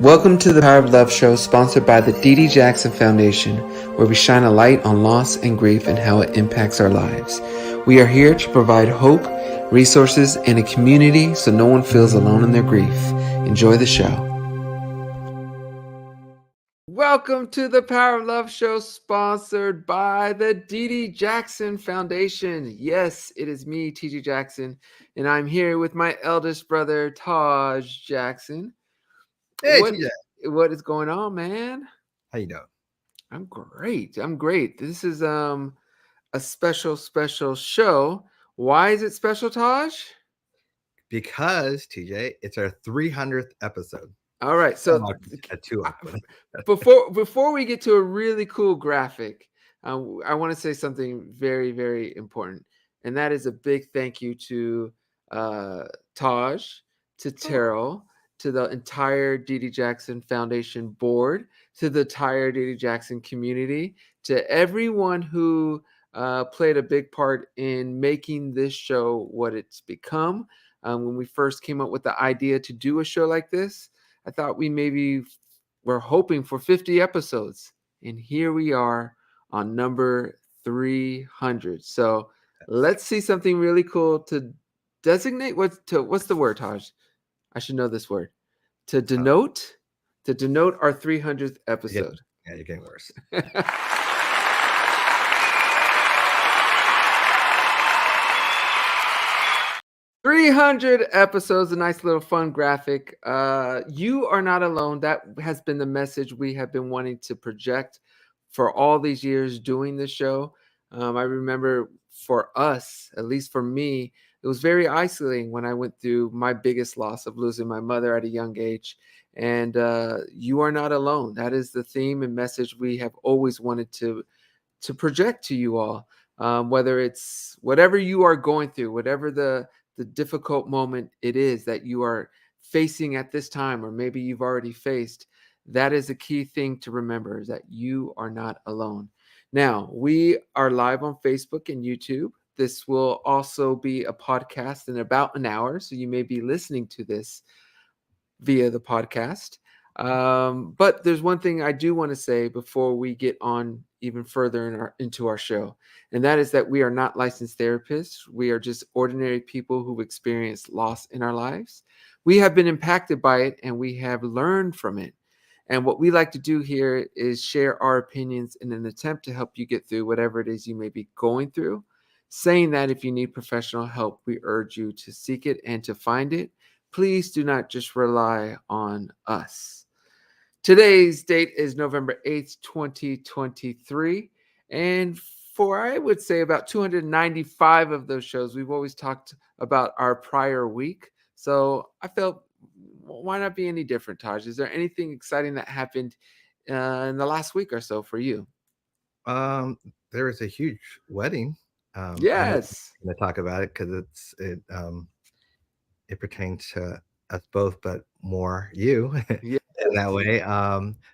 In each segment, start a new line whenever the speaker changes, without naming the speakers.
Welcome to the Power of Love show, sponsored by the D.D. Jackson Foundation, where we shine a light on loss and grief and how it impacts our lives. We are here to provide hope, resources, and a community so no one feels alone in their grief. Enjoy the show. Welcome to the Power of Love show, sponsored by the D.D. Jackson Foundation. Yes, it is me, T.J. Jackson, and I'm here with my eldest brother, Taj Jackson.
Hey,
what is going on, man?
How you doing?
I'm great. This is a special show. Why is it special, Taj?
Because TJ, it's our 300th episode.
All right, so before we get to a really cool graphic, I want to say something very, very important, and that is a big thank you to Taj, to Terrell, to the entire D.D. Jackson Foundation board, to the entire D.D. Jackson community, to everyone who played a big part in making this show what it's become. When we first came up with the idea to do a show like this, I thought we were hoping for 50 episodes. And here we are on number 300. So let's see something really cool to designate. What's the word, Taj? I should know this word. To denote our 300th episode.
Yeah, you're getting worse.
300 episodes, a nice little fun graphic. You are not alone. That has been the message we have been wanting to project for all these years doing this show. I remember for us, at least for me, it was very isolating when I went through my biggest loss of losing my mother at a young age. And you are not alone. That is the theme and message we have always wanted to project to you all. Whether it's whatever you are going through, whatever the difficult moment it is that you are facing at this time, or maybe you've already faced, that is a key thing to remember, is that you are not alone. Now, we are live on Facebook and YouTube. This will also be a podcast in about an hour, so you may be listening to this via the podcast. But there's one thing I do want to say before we get on even further into our show, and that is that we are not licensed therapists. We are just ordinary people who've experienced loss in our lives. We have been impacted by it, and we have learned from it. And what we like to do here is share our opinions in an attempt to help you get through whatever it is you may be going through. Saying that if you need professional help, we urge you to seek it and to find it. Please do not just rely on us. Today's date is November 8th, 2023. And for, I would say, about 295 of those shows, we've always talked about our prior week. So I felt, why not be any different, Taj? Is there anything exciting that happened in the last week or so for you?
There was a huge wedding.
Yes.
I'm going to talk about it because it pertains to us both, but more you.
Yeah.
In that way.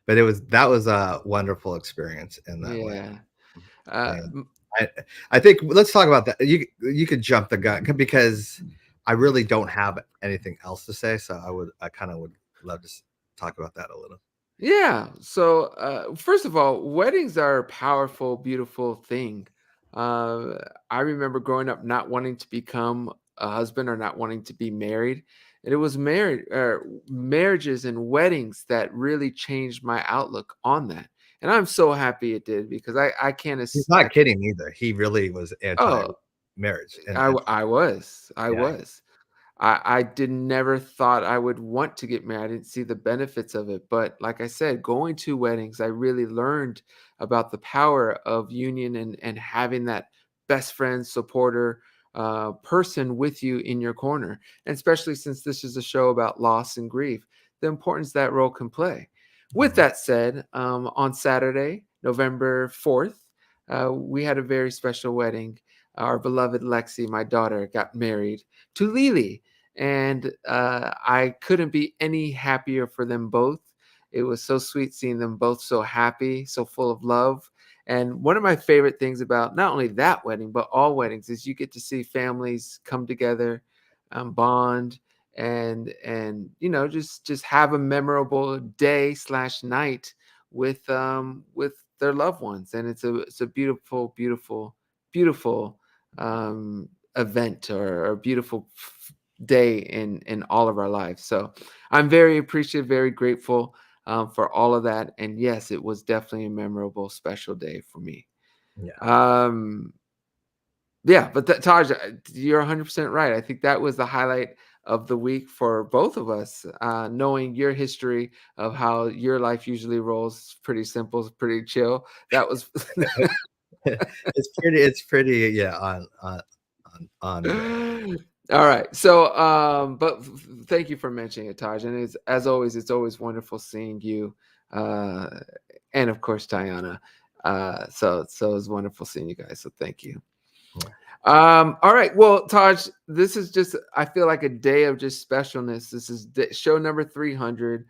But that was a wonderful experience in that way. I think let's talk about that. You could jump the gun because I really don't have anything else to say. So I kind of would love to talk about that a little.
Yeah. So first of all, weddings are a powerful, beautiful thing. I remember growing up not wanting to become a husband or not wanting to be married. And it was marriages and weddings that really changed my outlook on that. And I'm so happy it did, because I can't.
He's not kidding either. He really was anti-marriage.
I was. I never thought I would want to get married. I didn't see the benefits of it. But like I said, going to weddings, I really learned about the power of union and having that best friend, supporter, person with you in your corner. And especially since this is a show about loss and grief, the importance that role can play. With that said, on Saturday, November 4th, we had a very special wedding. Our beloved Lexi, my daughter, got married to Lily. And I couldn't be any happier for them both. It was so sweet seeing them both so happy, so full of love. And one of my favorite things about not only that wedding, but all weddings, is you get to see families come together, bond, and just have a memorable day/night with their loved ones. And it's a beautiful, beautiful, beautiful event, or a beautiful day in all of our lives. So I'm very appreciative, very grateful for all of that. And yes, it was definitely a memorable, special day for me.
Yeah.
Yeah, but Taj, you're 100% right. I think that was the highlight of the week for both of us, knowing your history of how your life usually rolls, pretty simple, pretty chill. That was
It's pretty, yeah, on
all right. So, but thank you for mentioning it, Taj. And as always, it's always wonderful seeing you, uh, and of course, Tiana. So it's wonderful seeing you guys. So thank you.
Yeah.
All right. Well, Taj, this is just, I feel like a day of just specialness. This is show number 300.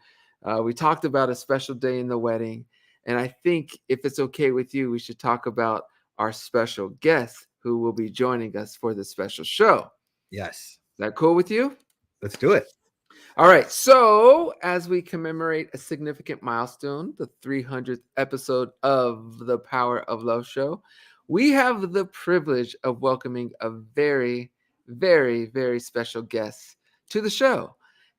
We talked about a special day in the wedding. And I think if it's okay with you, we should talk about our special guest who will be joining us for this special show.
Yes.
Is that cool with you?
Let's do it.
All right. So, as we commemorate a significant milestone, the 300th episode of the Power of Love show, we have the privilege of welcoming a very, very, very special guest to the show.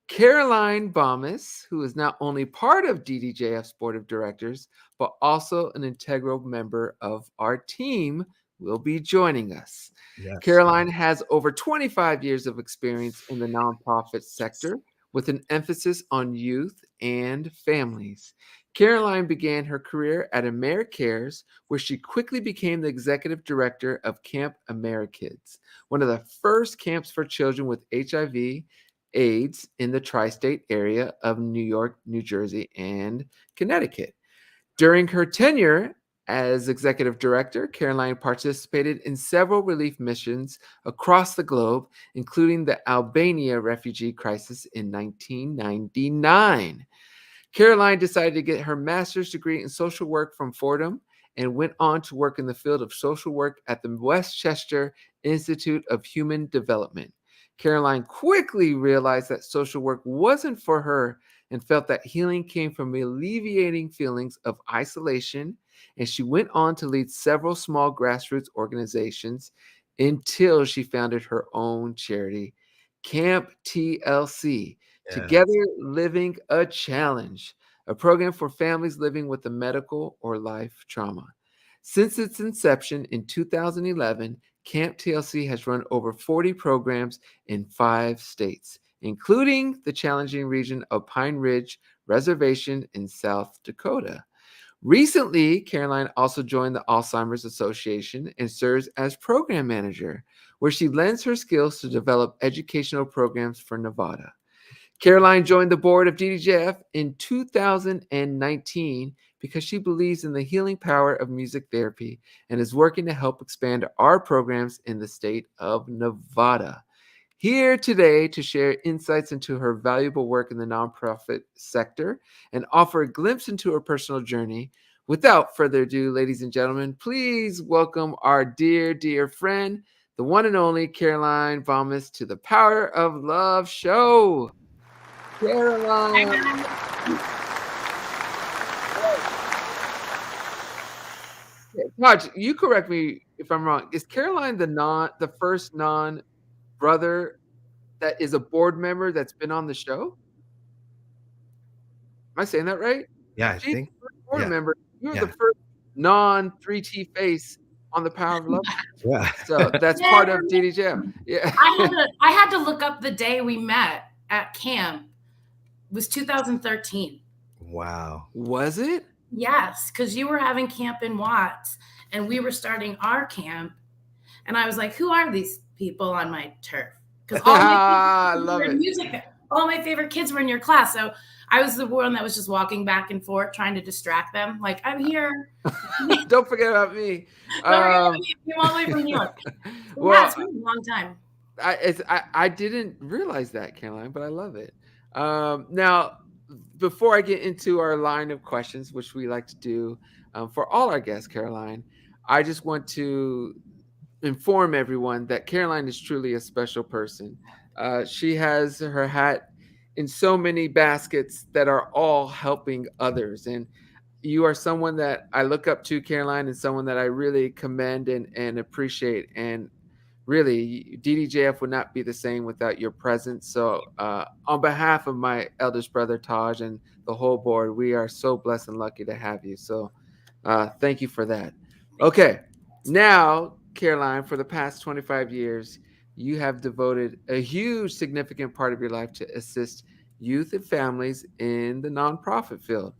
Caroline Baumis, who is not only part of DDJF's board of directors, but also an integral member of our team, will be joining us.
Yes.
Caroline has over 25 years of experience in the nonprofit sector, with an emphasis on youth and families. Caroline began her career at AmeriCares, where she quickly became the executive director of Camp AmeriKids, one of the first camps for children with HIV/AIDS in the tri-state area of New York, New Jersey, and Connecticut. During her tenure as executive director, Caroline participated in several relief missions across the globe, including the Albania Refugee Crisis in 1999. Caroline decided to get her master's degree in social work from Fordham and went on to work in the field of social work at the Westchester Institute of Human Development. Caroline quickly realized that social work wasn't for her and felt that healing came from alleviating feelings of isolation, and she went on to lead several small grassroots organizations until she founded her own charity, Camp TLC, Together Living a Challenge, a program for families living with a medical or life trauma. Since its inception in 2011, Camp TLC has run over 40 programs in 5 states, including the challenging region of Pine Ridge Reservation in South Dakota. Recently, Caroline also joined the Alzheimer's Association and serves as program manager, where she lends her skills to develop educational programs for Nevada. Caroline joined the board of DDJF in 2019 because she believes in the healing power of music therapy and is working to help expand our programs in the state of Nevada. Here today to share insights into her valuable work in the nonprofit sector and offer a glimpse into her personal journey. Without further ado, ladies and gentlemen, please welcome our dear, dear friend, the one and only Caroline Baumis, to the Power of Love show. Caroline. Raj, you correct me if I'm wrong. Is Caroline the first non-brother that is a board member that's been on the show? Am I saying that right?
Yeah, I
She's
think.
the first board
Yeah.
member. You're
Yeah.
the first non-3T face on the Power of Love.
Yeah.
So that's part of DDJF. Yeah.
I had to look up the day we met at camp. It was 2013.
Wow.
Was it?
Yes, because you were having camp in Watts and we were starting our camp. And I was like, who are these people on my turf? Because
I love it.
Music. All my favorite kids were in your class. So I was the one that was just walking back and forth trying to distract them. Like, I'm here.
Don't forget about me.
You're all the way from New York.
Well,
it's been a long time.
I didn't realize that, Caroline, but I love it. Now, before I get into our line of questions, which we like to do for all our guests, Caroline, I just want to inform everyone that Caroline is truly a special person. She has her hat in so many baskets that are all helping others. And you are someone that I look up to, Caroline, and someone that I really commend and appreciate. And really, DDJF would not be the same without your presence. So, on behalf of my eldest brother, Taj, and the whole board, we are so blessed and lucky to have you. So, thank you for that. Okay. Now, Caroline, for the past 25 years, you have devoted a huge, significant part of your life to assist youth and families in the nonprofit field.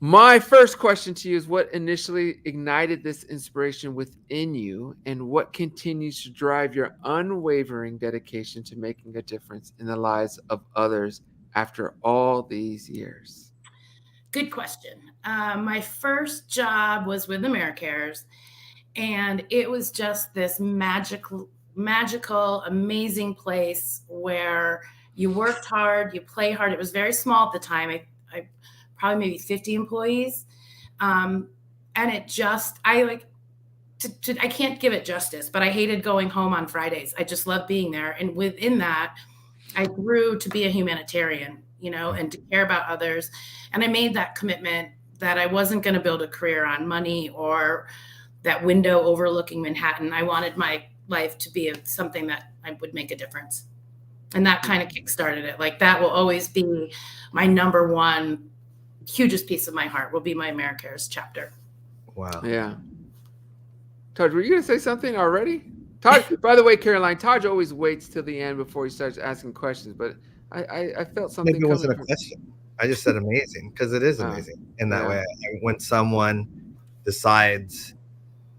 My first question to you is what initially ignited this inspiration within you, and what continues to drive your unwavering dedication to making a difference in the lives of others after all these years?
Good question. My first job was with AmeriCares, and it was just this magical, amazing place where you worked hard, you play hard. It was very small at the time. I probably maybe 50 employees. And it just, I can't give it justice, but I hated going home on Fridays. I just loved being there. And within that, I grew to be a humanitarian, and to care about others. And I made that commitment that I wasn't going to build a career on money or that window overlooking Manhattan. I wanted my life to be something that I would make a difference. And that kind of kickstarted it. Like, that will always be my number one, hugest piece of my heart, will be my AmeriCares chapter.
Wow.
Yeah. Taj, were you going to say something already? Taj, by the way, Caroline, Taj always waits till the end before he starts asking questions, but I felt something.
Maybe it wasn't a question. I just said amazing, because it is amazing in that way. When someone decides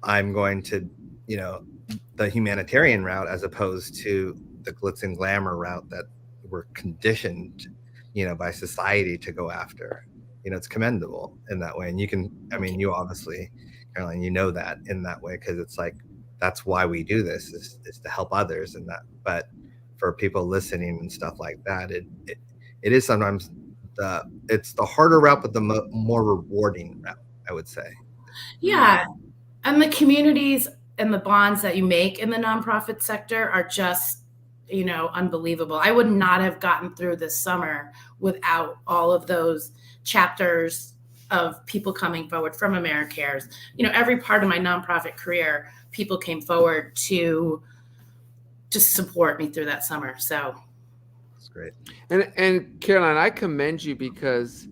I'm going to, the humanitarian route as opposed to the glitz and glamour route that we're conditioned, by society to go after, it's commendable in that way. And you can, you obviously, Caroline, that in that way, because it's like, that's why we do this is to help others and that. But for people listening and stuff like that, it is sometimes it's the harder route, but the more rewarding route, I would say.
Yeah. And the communities and the bonds that you make in the nonprofit sector are just, unbelievable. I would not have gotten through this summer without all of those chapters of people coming forward from AmeriCares. Every part of my nonprofit career, people came forward to just support me through that summer. So
that's great.
And Caroline, I commend you, because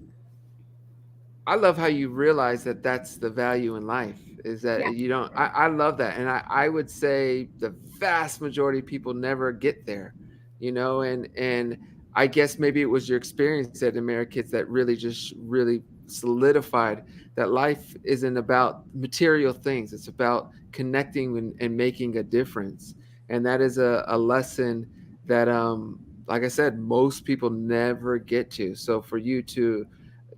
I love how you realize that that's the value in life, is that you don't, I love that. And I would say the vast majority of people never get there, and I guess maybe it was your experience at AmeriKids that really solidified that life isn't about material things. It's about connecting and making a difference. And that is a lesson that, like I said, most people never get to. So for you to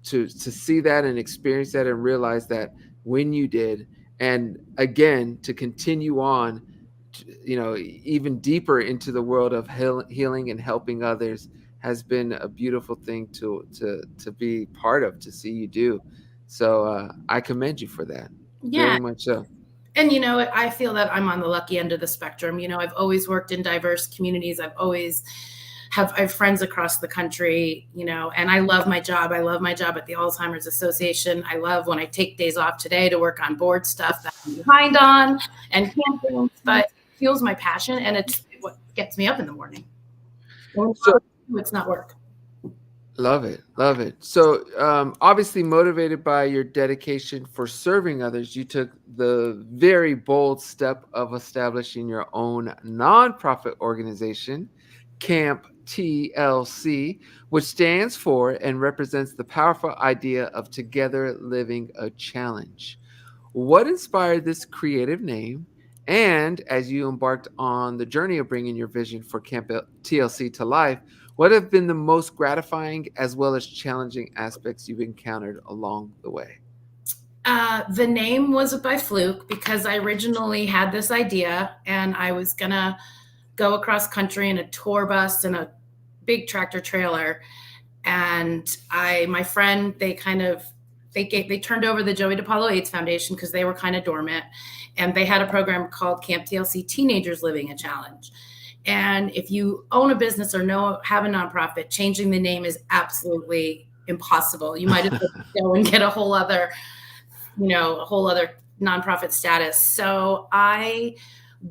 see that and experience that and realize that when you did, and again, to continue on, even deeper into the world of healing and helping others, has been a beautiful thing to be part of, to see you do. So I commend you for that.
Yeah.
Very much so.
And, I feel that I'm on the lucky end of the spectrum. I've always worked in diverse communities. I have friends across the country, and I love my job. I love my job at the Alzheimer's Association. I love when I take days off today to work on board stuff that I'm behind on and campaigns, but it fuels my passion, and it's what gets me up in the morning. So it's not work.
Love it. Love it. So obviously motivated by your dedication for serving others, you took the very bold step of establishing your own nonprofit organization, Camp TLC, which stands for and represents the powerful idea of together living a challenge. What inspired this creative name? And as you embarked on the journey of bringing your vision for Camp TLC to life, what have been the most gratifying as well as challenging aspects you've encountered along the way?
The name was by fluke, because I originally had this idea and I was going to go across country in a tour bus and a big tractor trailer. And my friend, they turned over the Joey DiPaolo AIDS Foundation because they were kind of dormant. And they had a program called Camp TLC Teenagers Living a Challenge. And if you own a business or have a nonprofit, changing the name is absolutely impossible. You might as well go and get a whole other nonprofit status. So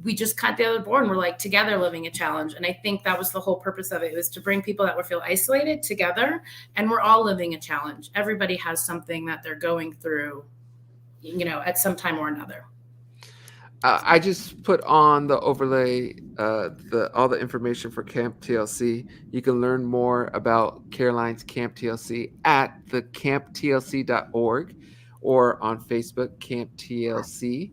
we just cut the other board and we're like together living a challenge. And I think that was the whole purpose of it. It was to bring people that would feel isolated together, and we're all living a challenge. Everybody has something that they're going through, at some time or another.
I just put on the overlay, all the information for Camp TLC. You can learn more about Caroline's Camp TLC at thecamptlc.org or on Facebook, Camp TLC,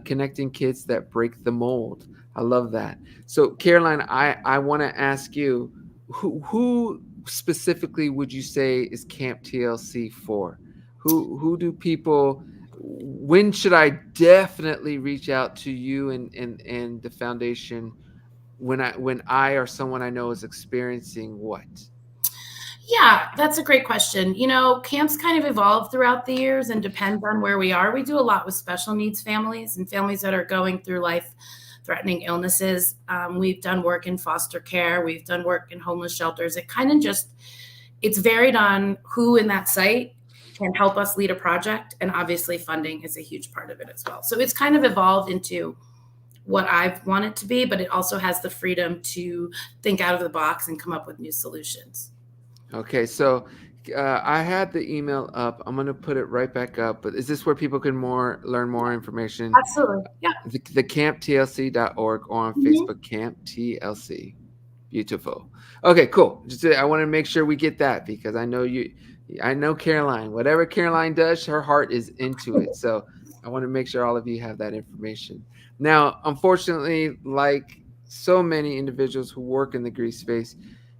connecting kids that break the mold. I love that. So, Caroline, I want to ask you, who specifically would you say is Camp TLC for? Who do people? When should I definitely reach out to you and the foundation when I or someone I know is experiencing what?
Yeah, that's a great question. Camps kind of evolve throughout the years and depends on where we are. We do a lot with special needs families and families that are going through life-threatening illnesses. We've done work in foster care. We've done work in homeless shelters. It kind of it's varied on who in that site can help us lead a project. And obviously funding is a huge part of it as well. So it's kind of evolved into what I've wanted to be, but it also has the freedom to think out of the box and come up with new solutions.
Okay, so I had the email up. I'm going to put it right back up. But is this where people can learn more information?
Absolutely, yeah.
The camptlc.org or on Facebook, Camp TLC. Beautiful. Okay, cool. I want to make sure we get that because I know Caroline. Whatever Caroline does, her heart is into it. So I want to make sure all of you have that information. Now, unfortunately, like so many individuals who work in the grief space,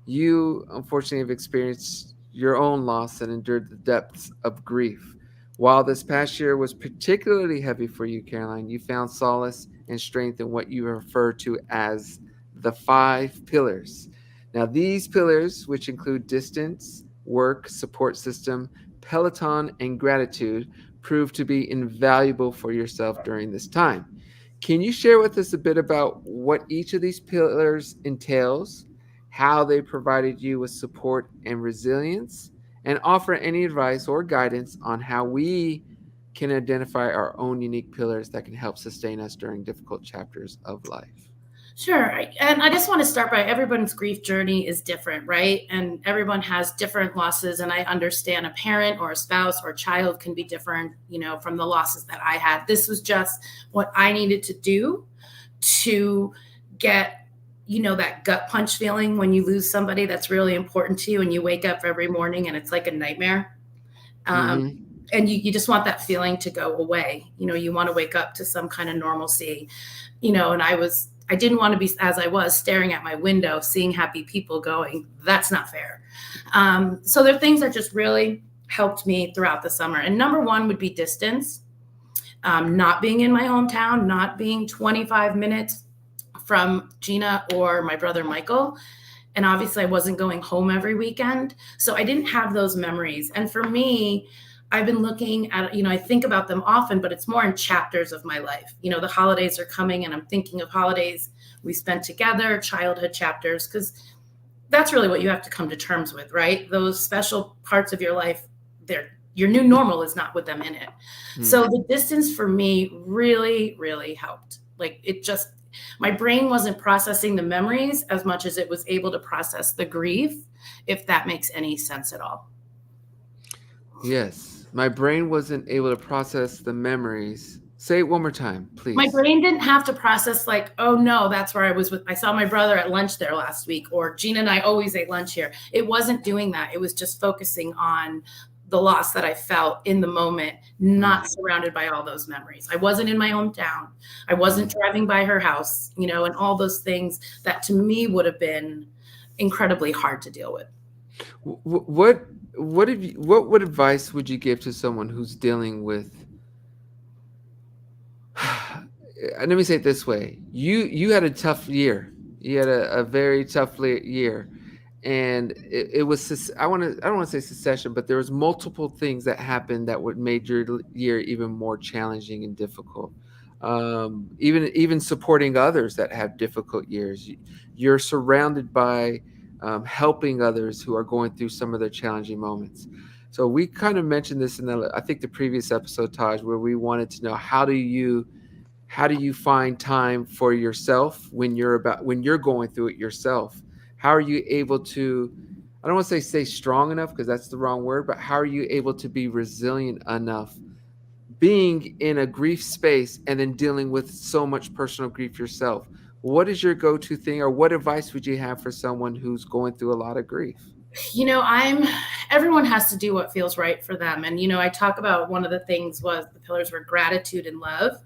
you unfortunately have experienced your own loss and endured the depths of grief. While this past year was particularly heavy for you, Caroline, you found solace and strength in what you refer to as the 5 pillars. Now, these pillars, which include distance, work, support system, Peloton, and gratitude, proved to be invaluable for yourself during this time. Can you share with us a bit about what each of these pillars entails, how they provided you with support and resilience, and offer any advice or guidance on how we can identify our own unique pillars that can help sustain us during difficult chapters of life?
Sure. And I just want to start by everyone's grief journey is different, right? And everyone has different losses. And I understand a parent or a spouse or a child can be different, from the losses that I had. This was just what I needed to do to get that gut punch feeling when you lose somebody that's really important to you and you wake up every morning and it's like a nightmare. And you just want that feeling to go away. You want to wake up to some kind of normalcy, and I didn't want to be, as I was, staring at my window, seeing happy people going, that's not fair. So there are things that just really helped me throughout the summer. And number one would be distance, not being in my hometown, not being 25 minutes from Gina or my brother Michael. And obviously I wasn't going home every weekend. So I didn't have those memories. And for me, I've been looking at, I think about them often, but it's more in chapters of my life. The holidays are coming and I'm thinking of holidays we spent together, childhood chapters, because that's really what you have to come to terms with, right? Those special parts of your life, your new normal is not with them in it. So the distance for me really, really helped. My brain wasn't processing the memories as much as it was able to process the grief, if that makes any sense at all.
Yes. My brain wasn't able to process the memories. Say it one more time, please.
My brain didn't have to process oh no, that's where I was I saw my brother at lunch there last week, or Gina and I always ate lunch here. It wasn't doing that. It was just focusing on the loss that I felt in the moment, not surrounded by all those memories. I wasn't in my hometown. I wasn't driving by her house, and all those things that to me would have been incredibly hard to deal with.
What advice would you give to someone who's dealing with, let me say it this way. You had a tough year. You had a very tough year. And it was, I don't want to say succession, but there was multiple things that happened that made your year even more challenging and difficult. even supporting others that have difficult years. You're surrounded by helping others who are going through some of their challenging moments. So we kind of mentioned this in I think the previous episode, Taj, where we wanted to know how do you find time for yourself when you're going through it yourself? How are you able to, I don't want to say stay strong enough because that's the wrong word, but how are you able to be resilient enough being in a grief space and then dealing with so much personal grief yourself? What is your go-to thing, or what advice would you have for someone who's going through a lot of grief?
Everyone has to do what feels right for them. And, I talk about one of the things was the pillars were gratitude and love.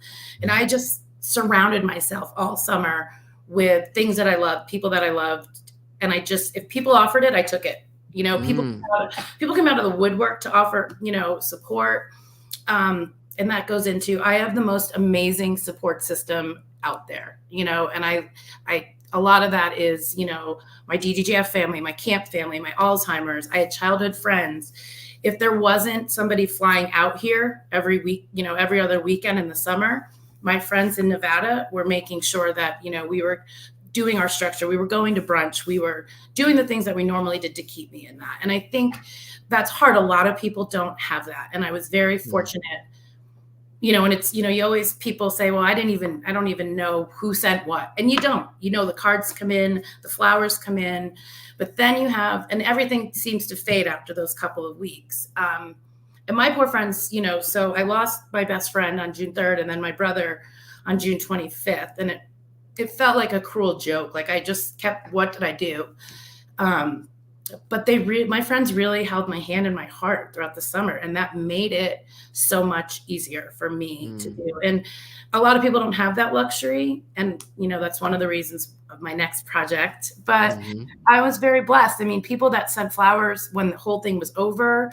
And I just surrounded myself all summer with things that I loved, people that I loved. And if people offered it, I took it. People come out of the woodwork to offer, support. And that goes into, I have the most amazing support system out there, and a lot of that is, my DDJF family, my camp family, my Alzheimer's. I had childhood friends. If there wasn't somebody flying out here every week, every other weekend in the summer, my friends in Nevada were making sure that, we were doing our structure. We were going to brunch. We were doing the things that we normally did to keep me in that. And I think that's hard. A lot of people don't have that. And I was very fortunate. And it's, people say, well, I don't even know who sent what. And you don't, the cards come in, the flowers come in, but then and everything seems to fade after those couple of weeks. And my poor friends, so I lost my best friend on June 3rd and then my brother on June 25th. And it felt like a cruel joke. Like I just kept, what did I do? But my friends really held my hand and my heart throughout the summer, and that made it so much easier for me to do. And a lot of people don't have that luxury, and that's one of the reasons of my next project. But I was very blessed. I mean, people that sent flowers when the whole thing was over.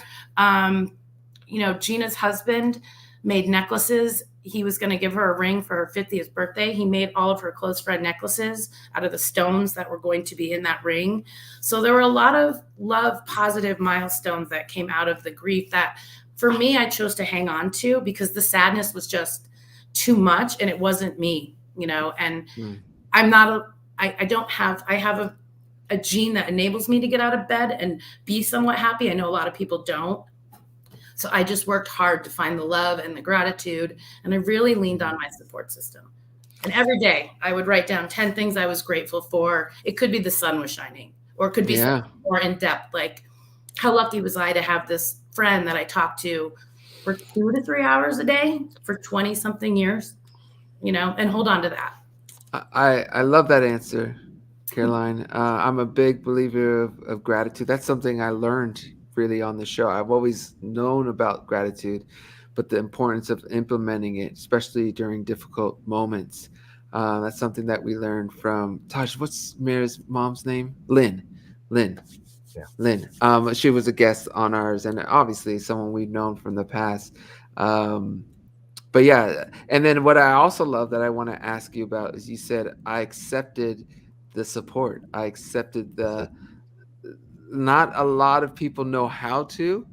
Gina's husband made necklaces. He was going to give her a ring for her 50th birthday. He made all of her close friend necklaces out of the stones that were going to be in that ring. So there were a lot of love, positive milestones that came out of the grief that for me, I chose to hang on to because the sadness was just too much and it wasn't me, and I'm not, I have a gene that enables me to get out of bed and be somewhat happy. I know a lot of people don't. So I just worked hard to find the love and the gratitude, and I really leaned on my support system. And every day I would write down 10 things I was grateful for. It could be the sun was shining, or it could be something more in depth. Like, how lucky was I to have this friend that I talked to for 2 to 3 hours a day for 20 something years, and hold on to that.
I love that answer, Caroline. I'm a big believer of gratitude. That's something I learned really on the show. I've always known about gratitude, but the importance of implementing it, especially during difficult moments. That's something that we learned from Taj. What's Mary's mom's name? Lynn.
Yeah.
Lynn. She was a guest on ours, and obviously someone we've known from the past. But yeah, and then what I also love that I want to ask you about is you said I accepted the support. I accepted not a lot of people know how to,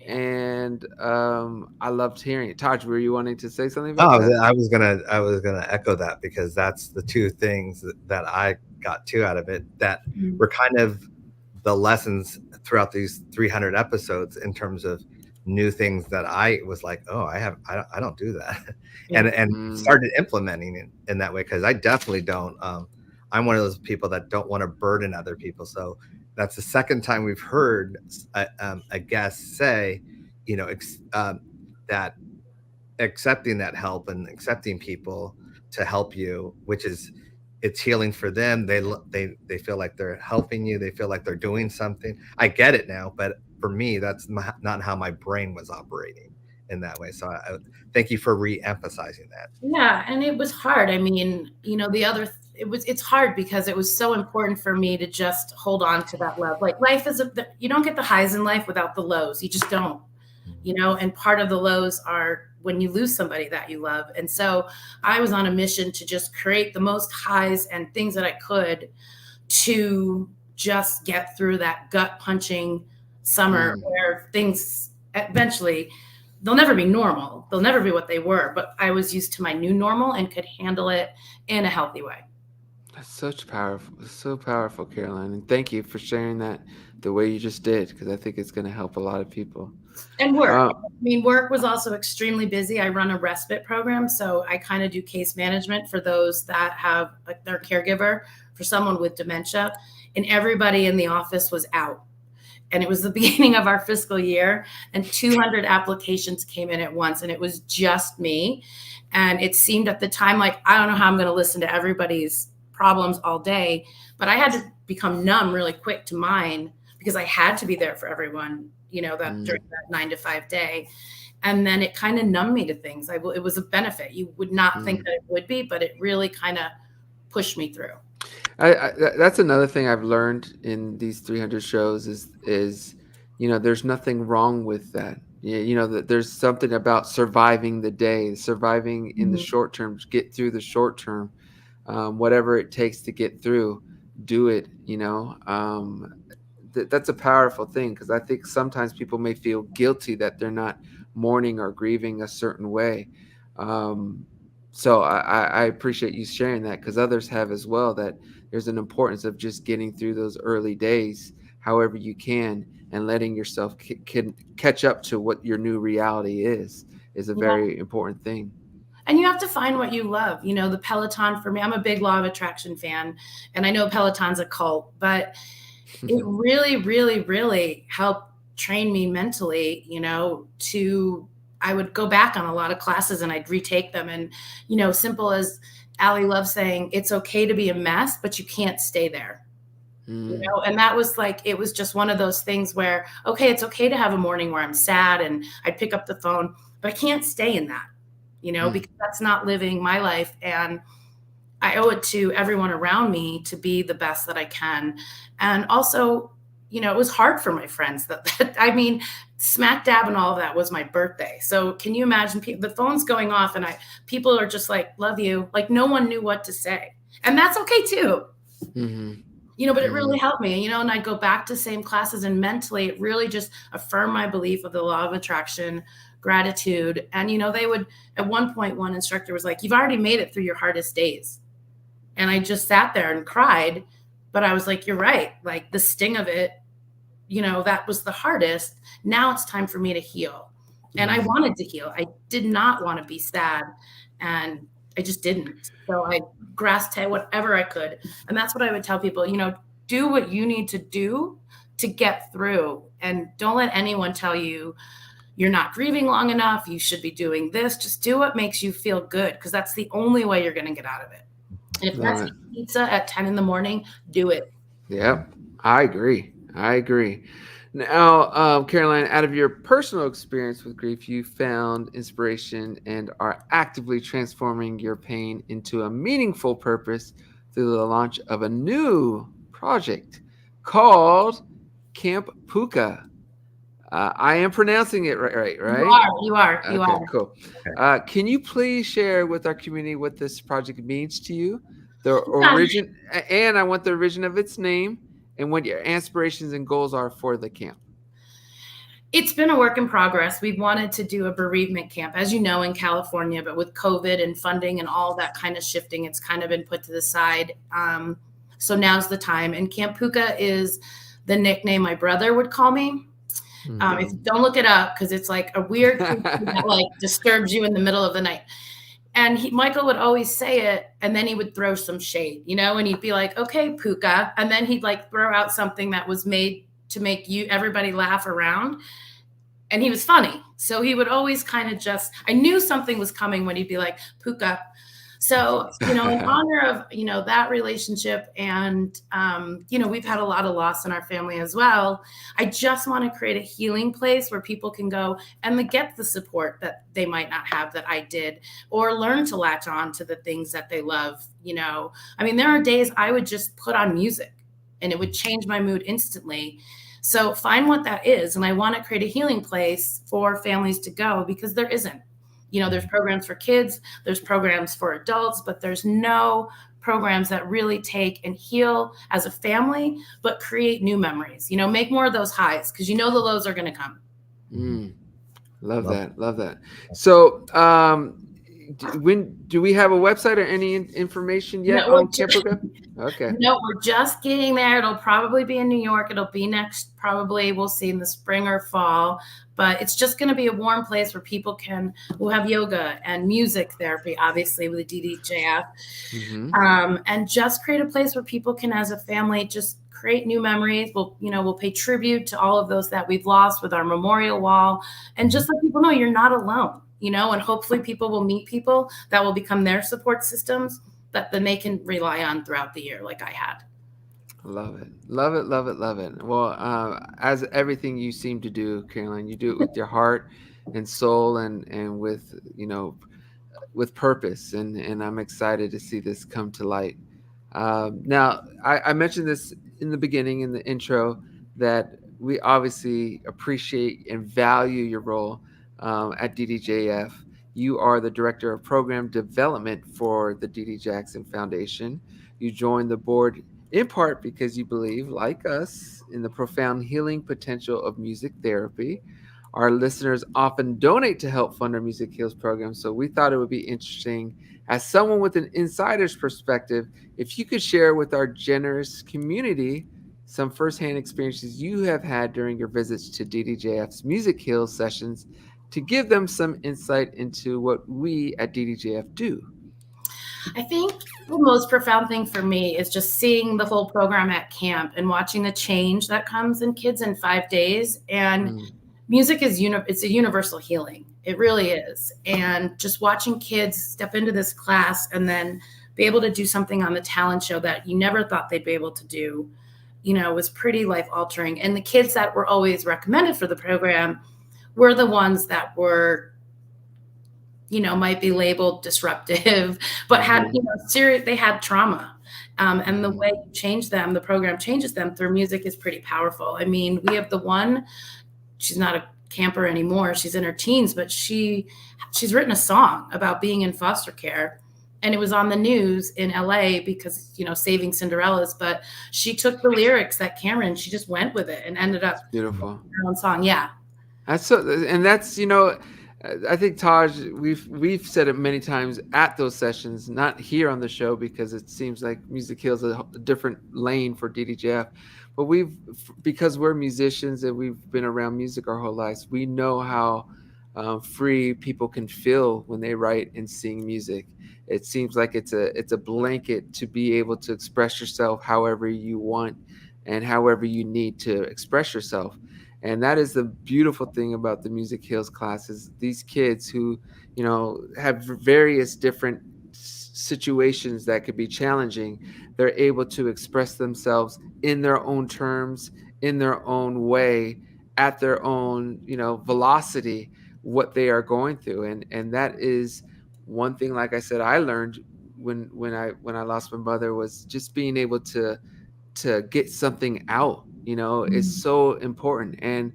and I loved hearing it. Taj, were you wanting to say something about that?
I was gonna echo that because that's the two things that I got too out of it that were kind of the lessons throughout these 300 episodes in terms of new things that I was like, oh, I don't do that, and started implementing it in that way because I definitely don't. I'm one of those people that don't want to burden other people, so. That's the second time we've heard a guest say, that accepting that help and accepting people to help you, which is, it's healing for them. They feel like they're helping you. They feel like they're doing something. I get it now, but for me, that's not how my brain was operating in that way. So I thank you for re-emphasizing that.
Yeah, and it was hard. I mean, it's hard because it was so important for me to just hold on to that love. Like life is you don't get the highs in life without the lows. You just don't, and part of the lows are when you lose somebody that you love. And so I was on a mission to just create the most highs and things that I could to just get through that gut punching summer where things eventually they'll never be normal. They'll never be what they were, but I was used to my new normal and could handle it in a healthy way.
That's so powerful, Caroline. And thank you for sharing that the way you just did, because I think it's going to help a lot of people.
And work. Work was also extremely busy. I run a respite program, so I kind of do case management for those that have their caregiver for someone with dementia, and everybody in the office was out. And it was the beginning of our fiscal year, and 200 applications came in at once, and it was just me. And it seemed at the time like, I don't know how I'm going to listen to everybody's problems all day, but I had to become numb really quick to mine, because I had to be there for everyone, during that 9 to 5 day. And then it kind of numbed me to things. It was a benefit. You would not think that it would be, but it really kind of pushed me through.
That's another thing I've learned in these 300 shows is there's nothing wrong with that. That there's something about surviving the day, surviving in the short term, get through the short term, whatever it takes to get through, do it. That's a powerful thing, because I think sometimes people may feel guilty that they're not mourning or grieving a certain way. So I appreciate you sharing that, because others have as well, that there's an importance of just getting through those early days however you can, and letting yourself catch up to what your new reality is a very important thing.
And you have to find what you love. The Peloton, for me, I'm a big Law of Attraction fan, and I know Peloton's a cult, but it really, really, really helped train me mentally, I would go back on a lot of classes and I'd retake them. And, simple as Allie loves saying, it's okay to be a mess, but you can't stay there. And that was it was just one of those things where, okay, it's okay to have a morning where I'm sad and I'd pick up the phone, but I can't stay in that, because that's not living my life. And I owe it to everyone around me to be the best that I can. And also, it was hard for my friends smack dab and all of that was my birthday. So can you imagine the phone's going off and people are just like, love you. No one knew what to say. And that's okay too. But it really helped me, and I'd go back to same classes, and mentally it really just affirmed my belief of the law of attraction, gratitude. And, they would, at one point, one instructor was like, you've already made it through your hardest days. And I just sat there and cried, but I was like, you're right. The sting of it, that was the hardest. Now it's time for me to heal. And I wanted to heal. I did not want to be sad, and I just didn't. So I grasped whatever I could. And that's what I would tell people, do what you need to do to get through. And don't let anyone tell you you're not grieving long enough. You should be doing this. Just do what makes you feel good, because that's the only way you're going to get out of it. And if that's pizza at 10 in the morning, do it.
Yep. I agree. Now, Caroline, out of your personal experience with grief, you found inspiration and are actively transforming your pain into a meaningful purpose through the launch of a new project called Camp Puka. I am pronouncing it right?
You are.
Okay, cool. Can you please share with our community what this project means to you, the origin, and I want the origin of its name, and what your aspirations and goals are for the camp?
It's been a work in progress. We wanted to do a bereavement camp, as you know, in California, but with COVID and funding and all that kind of shifting, it's kind of been put to the side. So now's the time. And Camp Puka is the nickname my brother would call me. If you don't look it up, because it's a weird thing that disturbs you in the middle of the night. And Michael would always say it, and then he would throw some shade, and he'd be like, okay, Puka. And then he'd throw out something that was made to make everybody laugh around. And he was funny. So he would always kind of I knew something was coming when he'd be like, Puka. So, in honor of, that relationship, and, we've had a lot of loss in our family as well. I just want to create a healing place where people can go and get the support that they might not have that I did, or learn to latch on to the things that they love. There are days I would just put on music and it would change my mood instantly. So find what that is. And I want to create a healing place for families to go, because there isn't. There's programs for kids, there's programs for adults, but there's no programs that really take and heal as a family, but create new memories, make more of those highs, because the lows are going to come.
Love that. Love that. So, when do we have a website or any information yet
No,
on Camp program? Okay.
No, we're just getting there. It'll probably be in New York. It'll be next, probably we'll see in the spring or fall. But it's just going to be a warm place where people we'll have yoga and music therapy, obviously with the DDJF, and just create a place where people can, as a family, just create new memories. We'll pay tribute to all of those that we've lost with our memorial wall, and just let people know you're not alone. And hopefully people will meet people that will become their support systems that then they can rely on throughout the year, like I had.
Love it. Love it. Love it. Love it. Well, as everything you seem to do, Caroline, you do it with your heart and soul and with, with purpose. And I'm excited to see this come to light. Now, I mentioned this in the beginning, in the intro, that we obviously appreciate and value your role at DDJF. You are the Director of Program Development for the D.D. Jackson Foundation. You joined the board in part because you believe, like us, in the profound healing potential of music therapy. Our listeners often donate to help fund our Music Heals program, so we thought it would be interesting, as someone with an insider's perspective, if you could share with our generous community some firsthand experiences you have had during your visits to DDJF's Music Heals sessions to give them some insight into what we at DDJF do.
I think the most profound thing for me is just seeing the whole program at camp and watching the change that comes in kids in 5 days. And music is it's a universal healing. It really is. And just watching kids step into this class and then be able to do something on the talent show that you never thought they'd be able to do, was pretty life altering. And the kids that were always recommended for the program were the ones that were, might be labeled disruptive, but had, they had trauma. And the way you change them, the program changes them through music is pretty powerful. I mean, we have the one, she's not a camper anymore. She's in her teens, but she's written a song about being in foster care. And it was on the news in LA because, saving Cinderella's, but she took the lyrics that Cameron, she just went with it and ended up
beautiful
her own song. Yeah.
That's I think, Taj, we've said it many times at those sessions, not here on the show because it seems like Music Heals a different lane for DDJF, but because we're musicians and we've been around music our whole lives, we know how free people can feel when they write and sing music. It seems like it's a blanket to be able to express yourself however you want and however you need to express yourself. And that is the beautiful thing about the Music Heals classes. These kids who, have various different situations that could be challenging, they're able to express themselves in their own terms, in their own way, at their own, velocity, what they are going through. And that is one thing, like I said, I learned when I lost my mother, was just being able to get something out. Is so important. And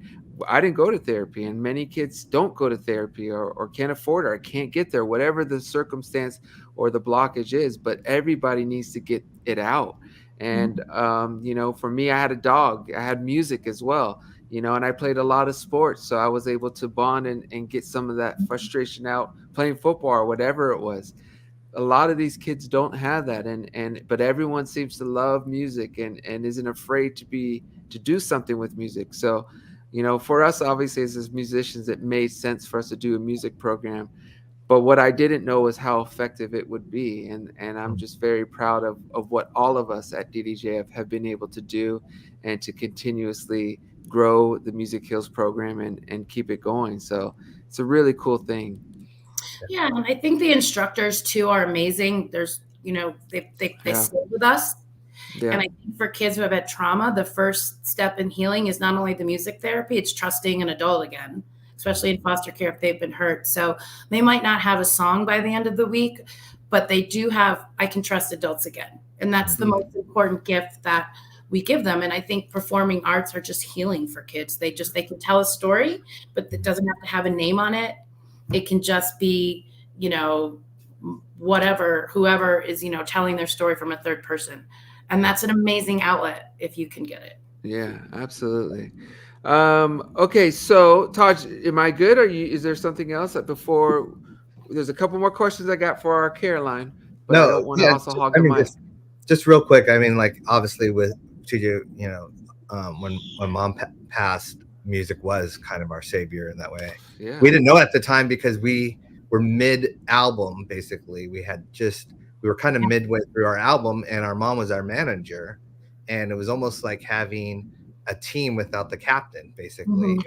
I didn't go to therapy, and many kids don't go to therapy or can't afford it or can't get there, whatever the circumstance or the blockage is, but everybody needs to get it out. And, for me, I had a dog, I had music as well, and I played a lot of sports. So I was able to bond and get some of that frustration out playing football or whatever it was. A lot of these kids don't have that, but everyone seems to love music and isn't afraid to do something with music. So, for us, obviously, as musicians, it made sense for us to do a music program. But what I didn't know was how effective it would be. And I'm just very proud of what all of us at DDJF have been able to do and to continuously grow the Music Heals program and keep it going. So it's a really cool thing.
Yeah, and I think the instructors too are amazing. There's, they stay with us. Yeah. And I think for kids who have had trauma, the first step in healing is not only the music therapy, it's trusting an adult again, especially in foster care if they've been hurt. So they might not have a song by the end of the week, but they do have, I can trust adults again. And that's the most important gift that we give them. And I think performing arts are just healing for kids. They can tell a story, but it doesn't have to have a name on it. It can just be, whoever is, telling their story from a third person. And that's an amazing outlet if you can get it.
Yeah, absolutely. Okay, so Taj, am I good? Is there something else before? There's a couple more questions I got for our Caroline, but I
No,
don't want to
yeah,
also hog
I
the
mean,
mic.
just real quick. I mean, like obviously with TJ, when mom passed, music was kind of our savior in that way.
Yeah.
We didn't know at the time because we were mid album. Basically, we were kind of midway through our album, and our mom was our manager, and it was almost like having a team without the captain, basically.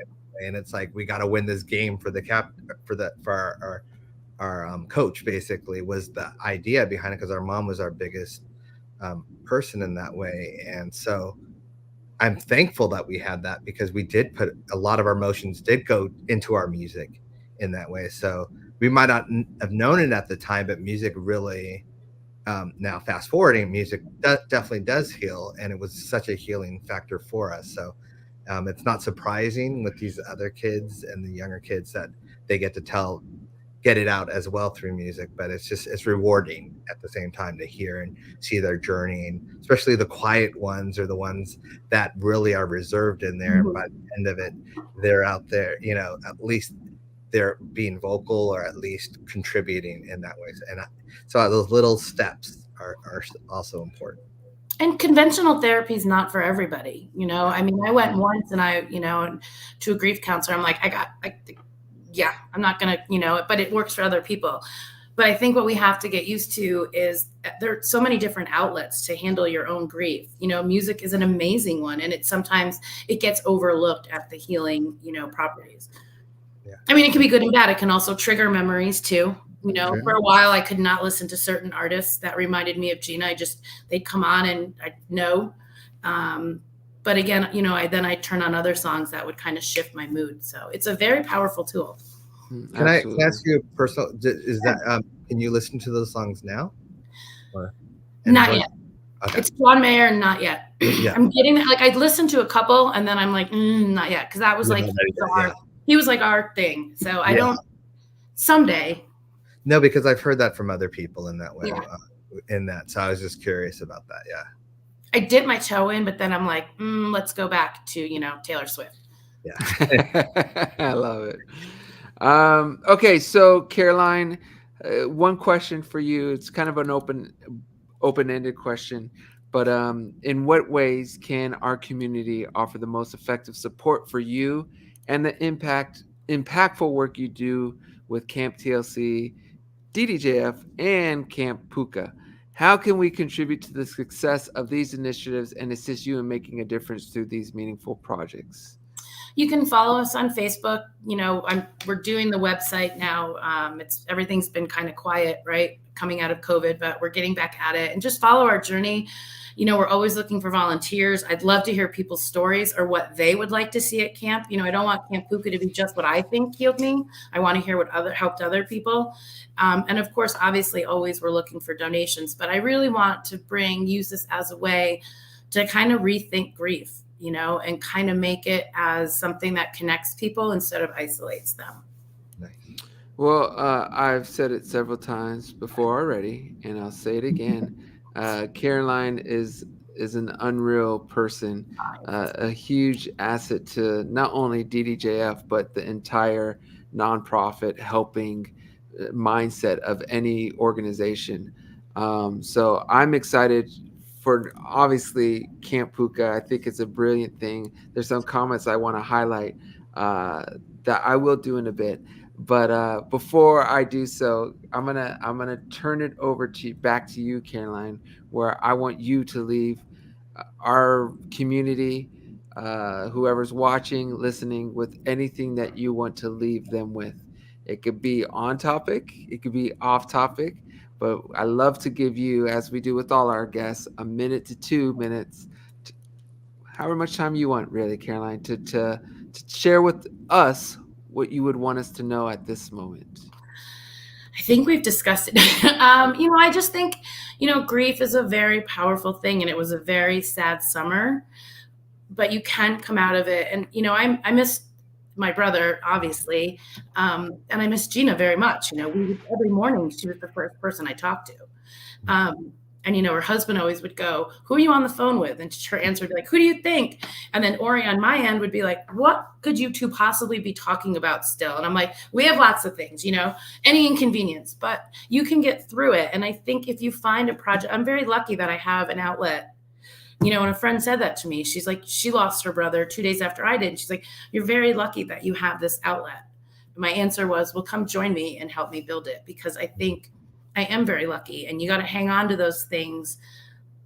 And it's like, we got to win this game for the our coach, basically, was the idea behind it, because our mom was our biggest person in that way. And so I'm thankful that we had that, because we did put a lot of our emotions did go into our music in that way. So we might not have known it at the time, but music really, now fast forwarding, music definitely does heal, and it was such a healing factor for us. So it's not surprising with these other kids and the younger kids that they get to get it out as well through music, but it's rewarding at the same time to hear and see their journey, and especially the quiet ones are the ones that really are reserved in there. And by the end of it, they're out there, at least they're being vocal, or at least contributing in that way. And so those little steps are also important.
And conventional therapy is not for everybody. I mean, I went once and to a grief counselor. I'm like, I'm not going to, but it works for other people. But I think what we have to get used to is there are so many different outlets to handle your own grief. Music is an amazing one, and sometimes it gets overlooked at the healing, properties. Yeah. I mean, it can be good and bad. It can also trigger memories too. For a while, I could not listen to certain artists that reminded me of Gina. They'd come on and I'd know. But again, I turn on other songs that would kind of shift my mood. So it's a very powerful tool.
Can I ask you a personal? Can you listen to those songs now?
Not yet. Okay. It's John Mayer, and not yet. Yeah. I'm getting that. Like, I'd listened to a couple, and then I'm like, not yet, because that was he was like our thing. So I don't. Someday.
No, because I've heard that from other people in that way. Yeah. So I was just curious about that. Yeah.
I dipped my toe in, but then I'm like, let's go back to Taylor Swift.
Yeah. I love it. Okay, so Caroline, one question for you. It's kind of an open-ended question, but in what ways can our community offer the most effective support for you and the impactful work you do with Camp TLC, DDJF, and Camp Puka? How can we contribute to the success of these initiatives and assist you in making a difference through these meaningful projects?
You can follow us on Facebook. We're doing the website now. Everything's been kind of quiet, right, coming out of COVID, but we're getting back at it, and just follow our journey. We're always looking for volunteers. I'd love to hear people's stories or what they would like to see at camp. I don't want Camp Puka to be just what I think healed me. I want to hear what helped other people. And of course, obviously, always we're looking for donations, but I really want to use this as a way to kind of rethink grief, and kind of make it as something that connects people instead of isolates them.
Well, I've said it several times before already, and I'll say it again. Caroline is an unreal person, a huge asset to not only DDJF, but the entire nonprofit helping mindset of any organization. So I'm excited for, obviously, Camp Puka. I think it's a brilliant thing. There's some comments I want to highlight that I will do in a bit. But before I do so, I'm gonna turn it over back to you, Caroline, where I want you to leave our community, whoever's watching, listening, with anything that you want to leave them with. It could be on topic, it could be off topic, but I love to give you, as we do with all our guests, 1 minute to 2 minutes, however much time you want, really, Caroline, to share with us what you would want us to know at this moment.
I think we've discussed it. I just think, grief is a very powerful thing, and it was a very sad summer, but you can come out of it. And, I miss my brother, obviously, and I miss Gina very much. Every morning she was the first person I talked to. And, her husband always would go, "Who are you on the phone with?" And her answer would be like, "Who do you think?" And then Ori on my end would be like, "What could you two possibly be talking about still?" And I'm like, "We have lots of things, any inconvenience, but you can get through it." And I think if you find a project, I'm very lucky that I have an outlet. And a friend said that to me. She's like, she lost her brother 2 days after I did. And she's like, "You're very lucky that you have this outlet." My answer was, "Well, come join me and help me build it," because I think I am very lucky, and you got to hang on to those things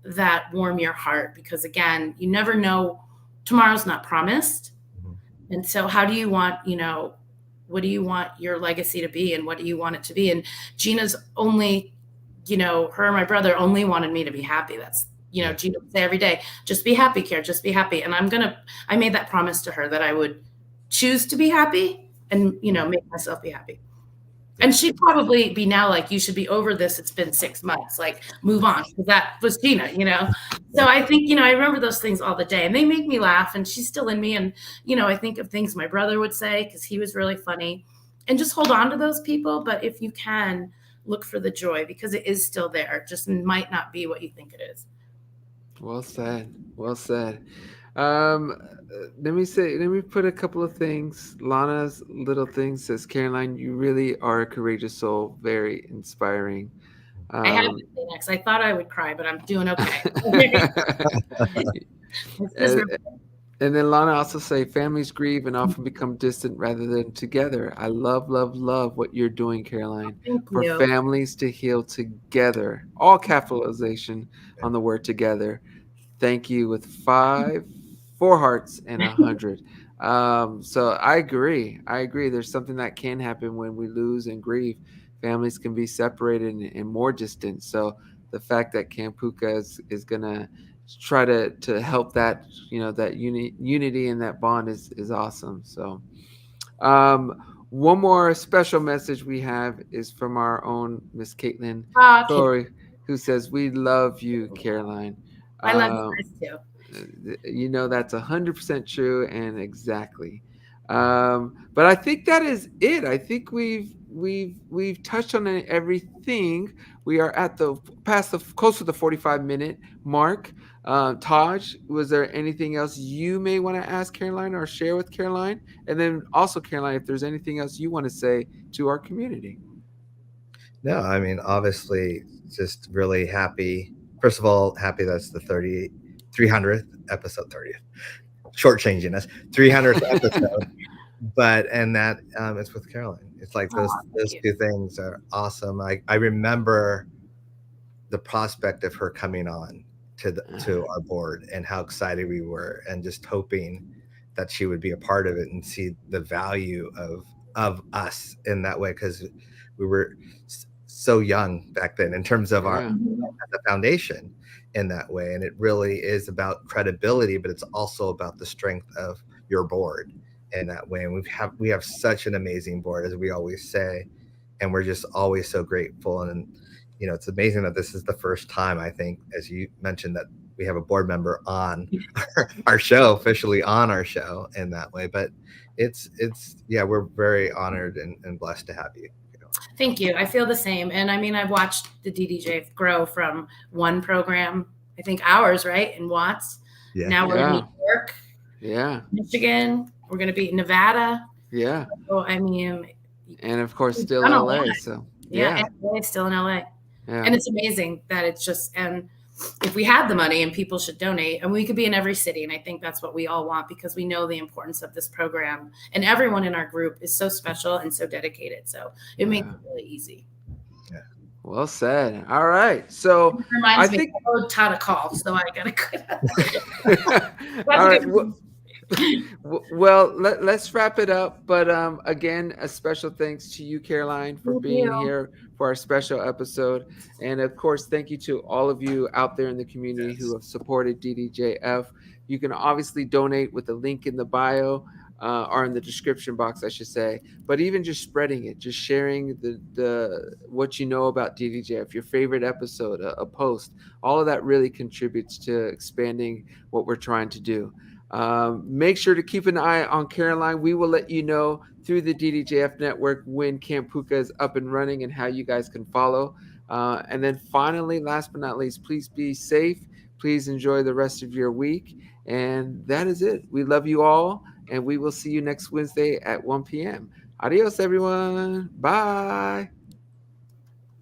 that warm your heart, because again, you never know, tomorrow's not promised. And so how do you want, what do you want your legacy to be, and what do you want it to be? And Gina's only, her and my brother only wanted me to be happy. That's, Gina would say every day, "Just be happy, Kier, just be happy." And I made that promise to her that I would choose to be happy and, make myself be happy. And she'd probably be now like, "You should be over this. It's been 6 months. Like, move on." That was Gina, So I think, I remember those things all the day, and they make me laugh, and she's still in me. And, I think of things my brother would say, because he was really funny, and just hold on to those people. But if you can, look for the joy, because it is still there. It just might not be what you think it is.
Well said. Well said. Let me put a couple of things. Lana's little thing says, "Caroline, you really are a courageous soul. Very inspiring."
I have to say next. I thought I would cry, but I'm doing okay.
And then Lana also say, "Families grieve and often become distant rather than together. I love, love, love what you're doing, Caroline, for families to heal together." All capitalization on the word together. Thank you, with 4 hearts and 100. So I agree. There's something that can happen when we lose and grieve. Families can be separated and more distant. So the fact that Camp Puka is gonna try to help that, that unity and that bond is awesome. So one more special message we have is from our own Miss Caitlin Thorey, who says, "We love you, Caroline."
I love you guys too.
That's 100% true, and exactly. But I think that is it. I think we've touched on everything. We are at close to the 45-minute mark. Taj, was there anything else you may want to ask Caroline or share with Caroline? And then also, Caroline, if there's anything else you want to say to our community.
No, I mean, obviously, just really happy. First of all, happy that's the 300th episode, 30th, shortchanging us, 300th episode. And that it's with Caroline. It's like those two things are awesome. I remember the prospect of her coming on to our board, and how excited we were, and just hoping that she would be a part of it and see the value of us in that way, because we were so young back then in terms of our the foundation in that way. And it really is about credibility, but it's also about the strength of your board in that way. And we have such an amazing board, as we always say, and we're just always so grateful. And it's amazing that this is the first time, I think, as you mentioned, that we have a board member on our show, officially on our show in that way. But we're very honored and blessed to have you.
Thank you. I feel the same. And I mean, I've watched the DDJF grow from one program, I think ours, right, in Watts. Yeah. Now we're in New York.
Yeah.
Michigan. We're going to be in Nevada.
Yeah.
So, I mean.
And of course, still LA. So,
yeah. LA, still in LA. Yeah. And it's amazing that it's just, and if we had the money and people should donate, and we could be in every city. And I think that's what we all want, because we know the importance of this program, and everyone in our group is so special and so dedicated. So it makes it really easy.
Yeah.
Well said. All right. So
I think I owed Todd a call, so I got to quit.
All right. Well, let's wrap it up. But again, a special thanks to you, Caroline, for being here for our special episode. And of course, thank you to all of you out there in the community who have supported DDJF. You can obviously donate with the link in the bio, or in the description box, I should say. But even just spreading it, just sharing the what you know about DDJF, your favorite episode, a post, all of that really contributes to expanding what we're trying to do. Make sure to keep an eye on Caroline. We will let you know through the DDJF network when Camp Puka is up and running and how you guys can follow. And then finally, last but not least, please be safe. Please enjoy the rest of your week. And that is it. We love you all, and we will see you next Wednesday at 1 p.m. Adios, everyone. Bye.